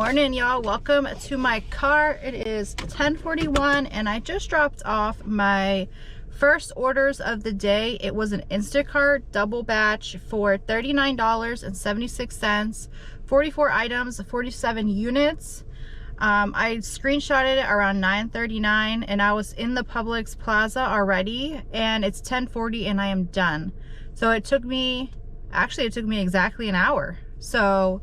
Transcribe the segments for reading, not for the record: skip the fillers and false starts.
Morning, y'all. Welcome to my car. It is 10:41 and I just dropped off my first orders of the day. It was an Instacart double batch for $39.76, 44 items, 47 units. I screenshotted it around 9:39 and I was in the Publix Plaza already, and it's 10:40 and I am done. So it took me exactly an hour. So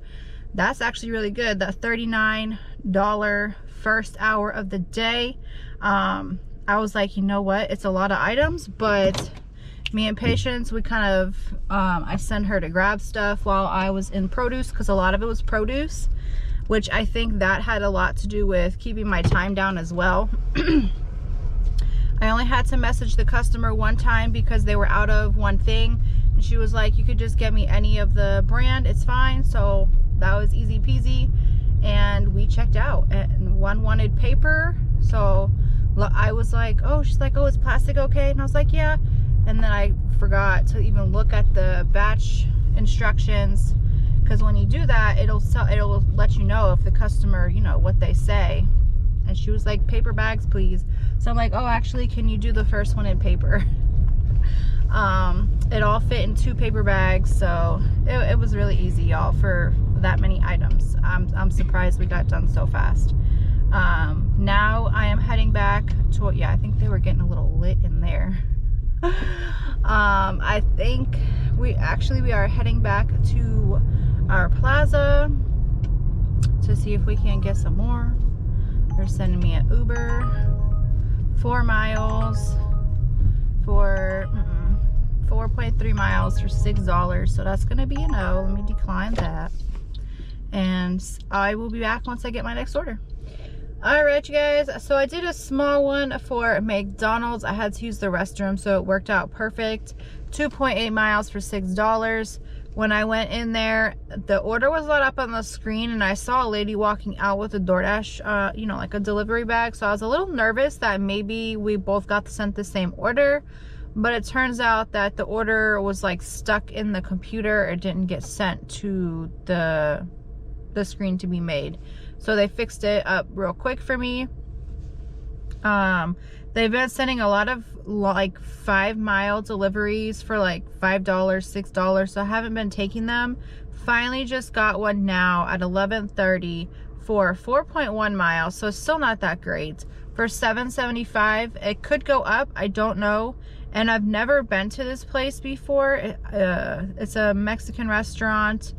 that's actually really good. That $39 first hour of the day. I was like, you know what? It's a lot of items, but me and Patience, we kind of, I sent her to grab stuff while I was in produce, because a lot of it was produce, which I think that had a lot to do with keeping my time down as well. I only had to message the customer one time because they were out of one thing. And she was like, you could just get me any of the brand, it's fine. So that was easy peasy, and we checked out. And one wanted paper, so I was like, oh, she's like, oh, is plastic okay? And I was like, yeah. And then I forgot to even look at the batch instructions, because when you do that, it'll let you know if the customer, you know, what they say. And she was like, paper bags, please. So I'm like, oh, actually, can you do the first one in paper? It all fit in 2 paper bags, so it was really easy, y'all, for that many items. I'm surprised we got done so fast. Now I am heading back to, yeah, I think they were getting a little lit in there. I think we are heading back to our plaza to see if we can get some more. They're sending me an Uber, 4 miles for 4.3 miles for $6, so that's gonna be a no. Let me decline that, and I will be back once I get my next order. All right, you guys, so I did a small one for McDonald's. I had to use the restroom, so it worked out perfect. 2.8 miles for $6. When I went in there, the order was let up on the screen, and I saw a lady walking out with a Doordash, you know, like a delivery bag. So I was a little nervous that maybe we both got sent the same order, but it turns out that the order was like stuck in the computer. It didn't get sent to the screen to be made. So they fixed it up real quick for me. They've been sending a lot of like 5-mile deliveries for like $5, $6, so I haven't been taking them. Finally just got one now at 11:30 for 4.1 miles, so it's still not that great. For $7.75, it could go up, I don't know. And I've never been to this place before. It's a Mexican restaurant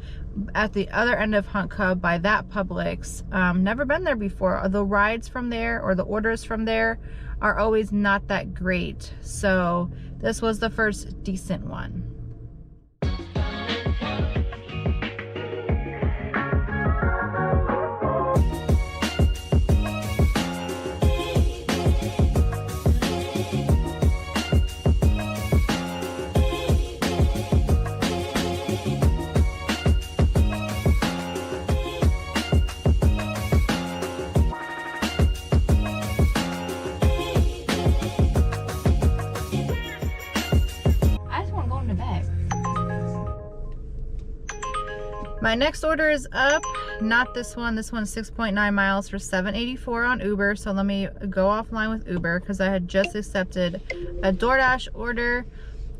at the other end of Hunt Cub by that Publix. Never been there before. The rides from there, or the orders from there, are always not that great. So this was the first decent one. My next order is up, not this one. This one's 6.9 miles for $7.84 on Uber. So let me go offline with Uber, because I had just accepted a Doordash order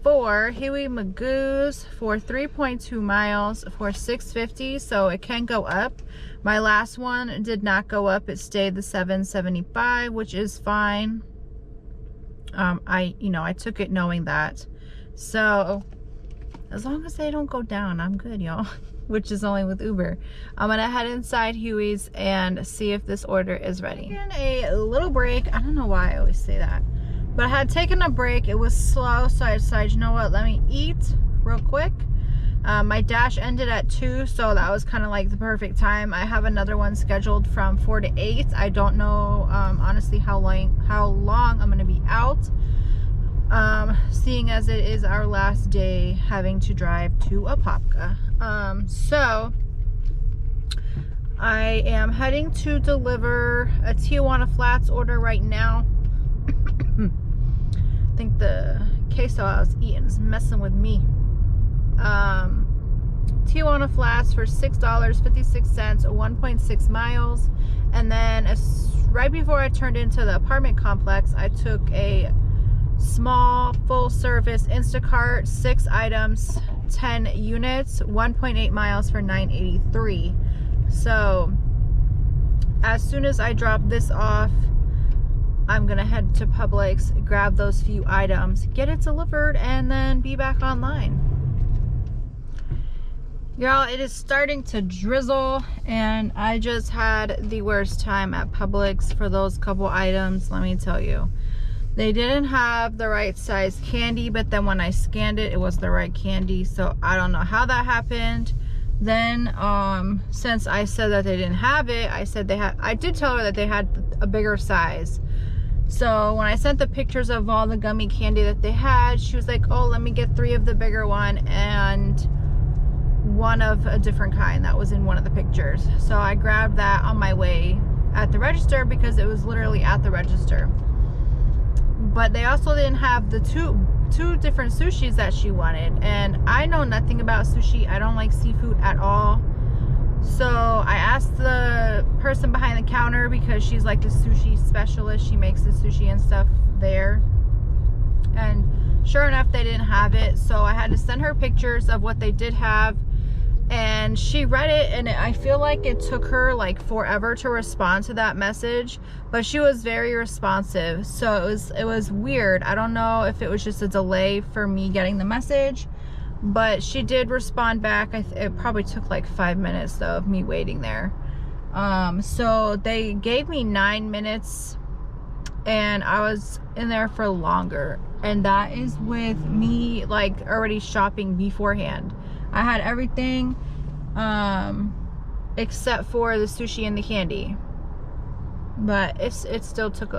for Huey Magoo's for 3.2 miles for $6.50. So it can go up. My last one did not go up. It stayed the $7.75, which is fine. I took it knowing that. So as long as they don't go down, I'm good, y'all. Which is only with Uber. I'm gonna head inside Huey's and see if this order is ready. Taking a little break. I don't know why I always say that, but I had taken a break. It was slow, so I decided, you know what, let me eat real quick. My dash ended at 2, so that was kind of like the perfect time. I have another one scheduled from 4 to 8. I don't know honestly how long I'm gonna be out, seeing as it is our last day having to drive to Apopka. So I am heading to deliver a Tijuana Flats order right now. I think the queso I was eating is messing with me. Tijuana Flats for $6.56, 1.6 miles. And then right before I turned into the apartment complex, I took a small full service Instacart, 6 items, 10 units, 1.8 miles for $9.83. So as soon as I drop this off, I'm gonna head to Publix, grab those few items, get it delivered, and then be back online. Y'all, it is starting to drizzle, and I just had the worst time at Publix for those couple items. Let me tell you, they didn't have the right size candy, but then when I scanned it, it was the right candy. So I don't know how that happened. Then since I said that they didn't have it, I did tell her that they had a bigger size. So when I sent the pictures of all the gummy candy that they had, she was like, oh, let me get 3 of the bigger one and 1 of a different kind that was in one of the pictures. So I grabbed that on my way at the register because it was literally at the register. But they also didn't have the two different sushis that she wanted, and I know nothing about sushi. I don't like seafood at all. So I asked the person behind the counter, because she's like the sushi specialist, she makes the sushi and stuff there, and sure enough they didn't have it. So I had to send her pictures of what they did have, and she read it, and I feel like it took her like forever to respond to that message, but she was very responsive. So it was weird. I don't know if it was just a delay for me getting the message, but she did respond back. It probably took like 5 minutes though of me waiting there. So they gave me 9 minutes, and I was in there for longer, and that is with me like already shopping beforehand. I had everything except for the sushi and the candy, but it still took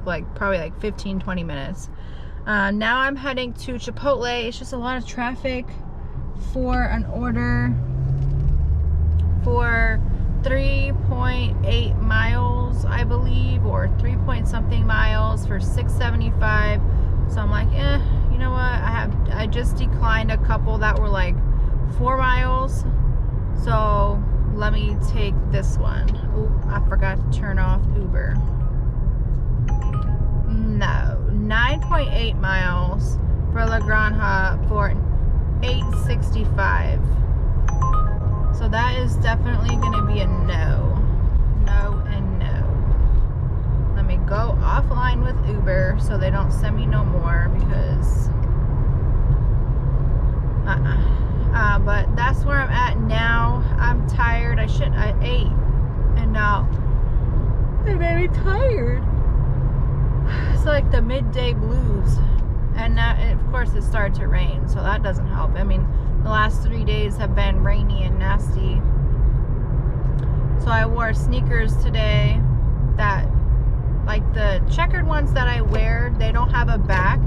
like probably like 15-20 minutes. Now I'm heading to Chipotle. It's just a lot of traffic for an order for 3.8 miles, I believe, or 3 point something miles for $6.75. So I'm like, you know what? I just declined a couple that were like 4 miles. So let me take this one. Oh, I forgot to turn off Uber. No, 9.8 miles for La Granja for $8.65. So that is definitely going to be a no. No and no. Let me go offline with Uber so they don't send me no more, because but that's where I'm at now. I'm tired. I ate, and now it made me tired. It's like the midday blues. And now, of course, it started to rain, so that doesn't help. I mean, the last 3 days have been rainy and nasty. So I wore sneakers today that, like the checkered ones that I wear, they don't have a back,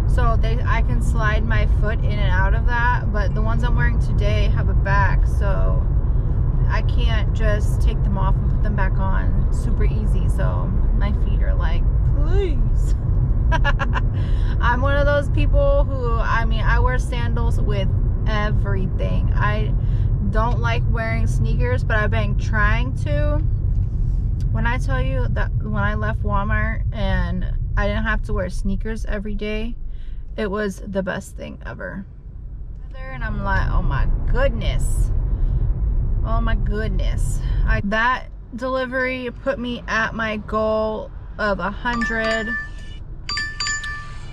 so I can slide my foot in and out of that. But the ones I'm wearing today have a back, so I can't just take them off and put them back on super easy. So my feet are like, please. I'm one of those people who, I mean, I wear sandals with everything. I don't like wearing sneakers, but I've been trying to. When I tell you that when I left Walmart and I didn't have to wear sneakers every day, it was the best thing ever. And I'm like, oh my goodness. Oh my goodness. That delivery put me at my goal of 100.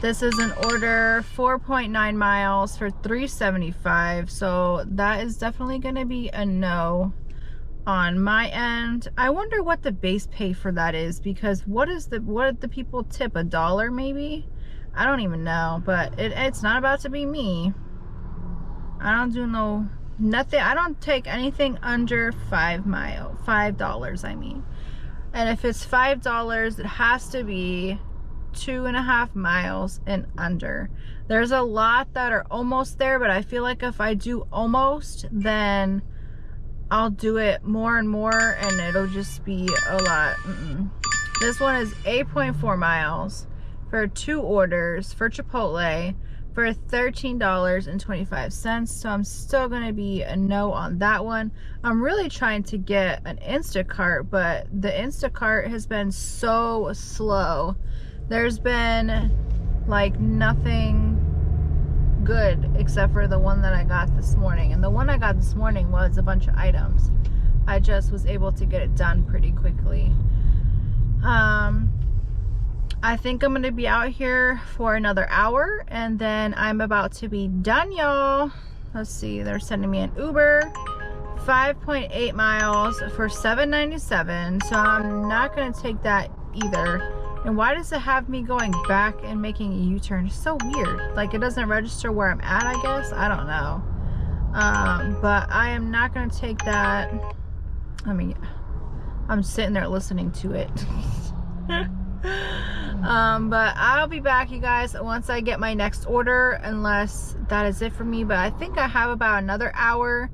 This is an order 4.9 miles for $3.75. So that is definitely going to be a no on my end. I wonder what the base pay for that is, because what did the people tip? $1 maybe? I don't even know, but it's not about to be me. I don't do nothing. I don't take anything under $5, I mean. And if it's $5, it has to be 2.5 miles and under. There's a lot that are almost there, but I feel like if I do almost, then I'll do it more and more, and it'll just be a lot. This one is 8.4 miles for 2 orders for Chipotle for $13.25. So I'm still gonna be a no on that one. I'm really trying to get an Instacart, but the Instacart has been so slow. There's been like nothing good except for the one that I got this morning, and the one I got this morning was a bunch of items. I just was able to get it done pretty quickly. I think I'm gonna be out here for another hour, and then I'm about to be done, y'all. Let's see, they're sending me an Uber, 5.8 miles for $7.97, so I'm not gonna take that either. And why does it have me going back and making a U-turn? It's so weird. Like, it doesn't register where I'm at, I guess. I don't know. But I am not going to take that. I mean, I'm sitting there listening to it. But I'll be back, you guys, once I get my next order, unless that is it for me. But I think I have about another hour.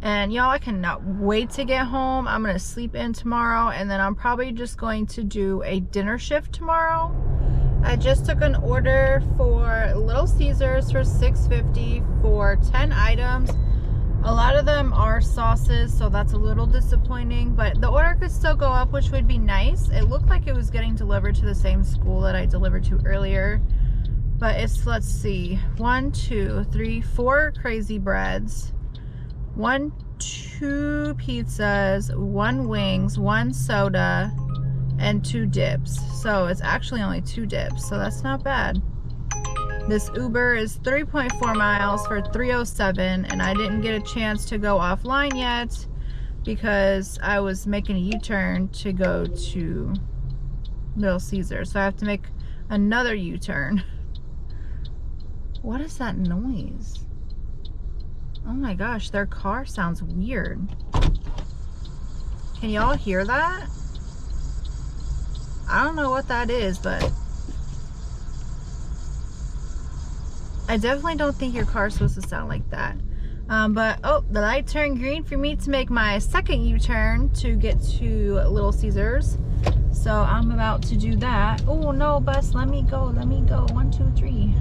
And y'all, I cannot wait to get home. I'm gonna sleep in tomorrow, and then I'm probably just going to do a dinner shift tomorrow. I just took an order for Little Caesars for $6.50 for 10 items. A lot of them are sauces, so that's a little disappointing, but the order could still go up, which would be nice. It looked like it was getting delivered to the same school that I delivered to earlier, but it's, let's see, 1, 2, 3, 4 crazy breads, 1, 2 pizzas, 1 wings, 1 soda, and 2 dips. So it's actually only 2 dips, so that's not bad. This Uber is 3.4 miles for $3.07, and I didn't get a chance to go offline yet because I was making a U-turn to go to Little Caesar, so I have to make another U-turn. What is that noise? Oh my gosh, their car sounds weird. Can y'all hear that? I don't know what that is, but I definitely don't think your car is supposed to sound like that. But, oh, the light turned green for me to make my second U-turn to get to Little Caesars. So I'm about to do that. Oh no, bus, let me go, let me go. 1, 2, 3.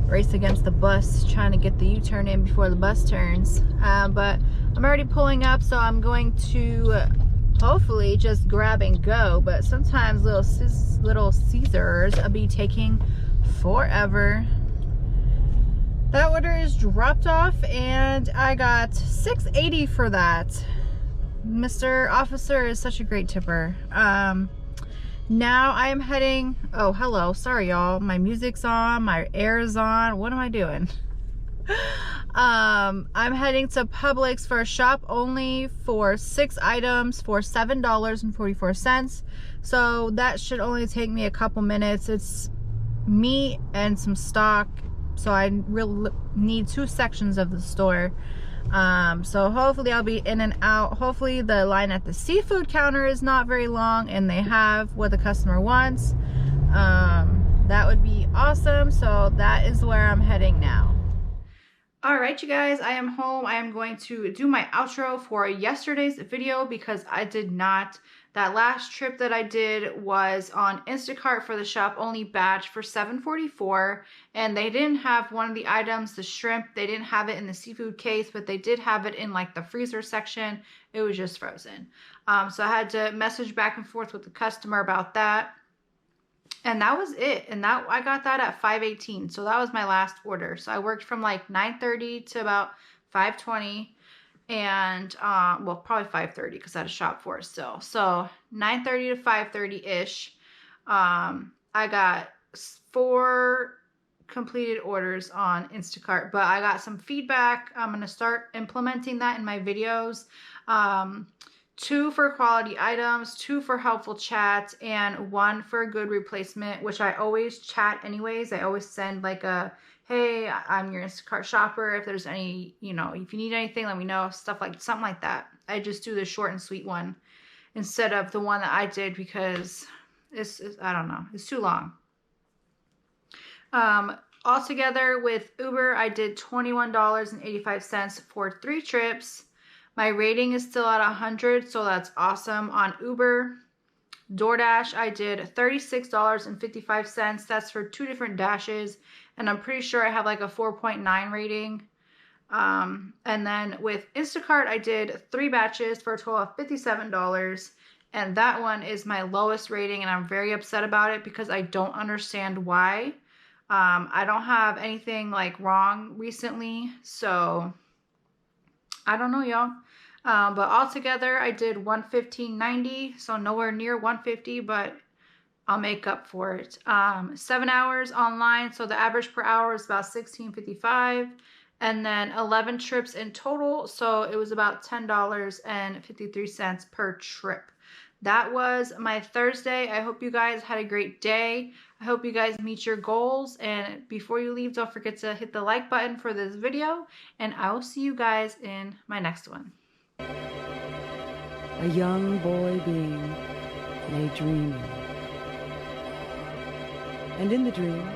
Race against the bus, trying to get the U-turn in before the bus turns. But I'm already pulling up, so I'm going to hopefully just grab and go. But sometimes Little Caesars will be taking forever. That order is dropped off, and I got $6.80 for that. Mr. Officer is such a great tipper. Now I am heading, oh hello, sorry y'all, my music's on, my air is on, what am I doing? I'm heading to Publix for a shop only for 6 items for $7.44. So that should only take me a couple minutes. It's meat and some stock, so I really need 2 sections of the store. So hopefully I'll be in and out. Hopefully the line at the seafood counter is not very long and they have what the customer wants. That would be awesome. So that is where I'm heading now. All right, you guys, I am home. I am going to do my outro for yesterday's video because I did not. That last trip that I did was on Instacart for the shop only batch for $7.44, and they didn't have one of the items, the shrimp. They didn't have it in the seafood case, but they did have it in like the freezer section. It was just frozen. So I had to message back and forth with the customer about that. And that was it. And that I got that at 5:18. So that was my last order. So I worked from like 9:30 to about 5:20. And, well, probably 5:30 because I had to shop for it still. So 9:30 to 5:30-ish. I got 4 completed orders on Instacart, but I got some feedback. I'm going to start implementing that in my videos. 2 for quality items, 2 for helpful chat, and 1 for a good replacement, which I always chat anyways. I always send like a, hey, I'm your Instacart shopper. If there's any, you know, if you need anything, let me know. Stuff like, something like that. I just do the short and sweet one instead of the one that I did because it's I don't know, it's too long. Altogether with Uber, I did $21.85 for 3 trips. My rating is still at 100, so that's awesome. On Uber, Doordash, I did $36.55. That's for 2 different dashes. and I'm pretty sure I have like a 4.9 rating. And then with Instacart, I did 3 batches for a total of $57. And that one is my lowest rating, and I'm very upset about it because I don't understand why. I don't have anything like wrong recently, so I don't know, y'all. But altogether, I did $115.90, so nowhere near 150, but I'll make up for it. 7 hours online, so the average per hour is about $16.55, and then 11 trips in total, so it was about $10.53 per trip. That was my Thursday. I hope you guys had a great day. I hope you guys meet your goals, and before you leave, don't forget to hit the like button for this video, and I will see you guys in my next one. A young boy being lay dreaming, and in the dream